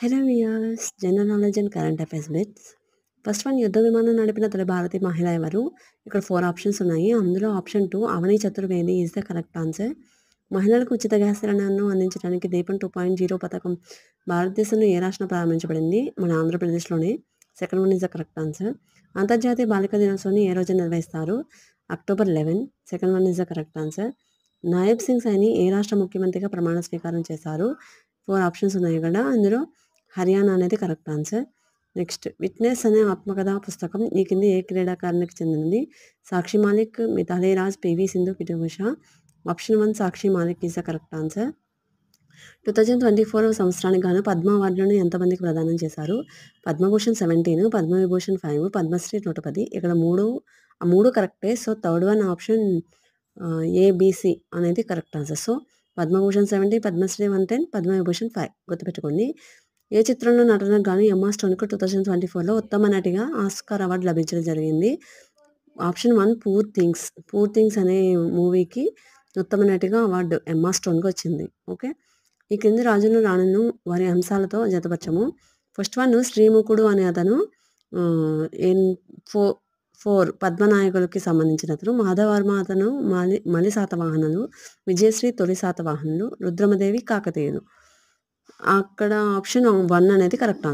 Hello viewers, general knowledge and current affairs bits. First one, యుద్ధ విమానం నడిపిన తొలి భారతీయ మహిళ ఎవరు? ఇక్కడ 4 ఆప్షన్స్ ఉన్నాయి. అందులో option 2 Avani Chaturvedi is the correct answer. మహిళలకు ఉచిత గ్యాస్ సిలిండర్ను అందించడానికి దీపం 2.0 పథకం భారతదేశంలో ఏ రాష్ట్రంలో ప్రారంభించబడింది? మన ఆంధ్రప్రదేశ్లోనే. Second one is the correct answer. అంతర్జాతీయ బాలికా దినోత్సవాన్ని ఏ రోజు నిర్వహిస్తారు? October 11. Second one is the correct answer. Nayab Singh Saini ఏ రాష్ట్ర ముఖ్యమంత్రిగా ప్రమాణ స్వీకారం చేశారు? 4 ఆప్షన్స్ ఉన్నాయి కదా, అందులో హర్యానా అనేది కరెక్ట్ ఆన్సర్. నెక్స్ట్, విట్నెస్ అనే ఆత్మకథా పుస్తకం ఈ కింది ఏ క్రీడాకారునికి చెందినది? Sakshi Malik, Mithali Raj, PV Sindhu, PT Usha. Option 1 Sakshi Malik is the correct answer. 2024 సంవత్సరానికి గాను పద్మ అవార్డులను ఎంతమందికి ప్రదానం చేశారు? పద్మభూషణ్ 17, పద్మవిభూషణ్ 5, పద్మశ్రీ 110. ఇక్కడ మూడు కరెక్టే. So third one option ABC అనేది correct answer. So Padma Bhushan 70, Padmashri 110, Padma Vibhushan 5 గుర్తుపెట్టుకోండి. ఏ చిత్రంలో నటనకు గాను ఎమ్మా స్టోన్కు 2024లో ఉత్తమ నటిగా ఆస్కార్ అవార్డు లభించడం జరిగింది? ఆప్షన్ 1 పూర్ థింగ్స్ అనే మూవీకి ఉత్తమ నటిగా అవార్డు ఎమ్మా స్టోన్కి వచ్చింది. ఓకే, ఈ కింది రాజును రాణులను వారి అంశాలతో జతపరచము. ఫస్ట్ వన్, శ్రీముఖుడు అనే అతను 4 పద్మనాయకులకి సంబంధించిన అతను. మాధవర్మ అతను మలి శాతవాహనులు, విజయశ్రీ తొలి శాతవాహనులు, రుద్రమదేవి కాకతీయులు. అక్కడ ఆప్షన్ 1 అనేది కరెక్ట్ ఆన్సర్.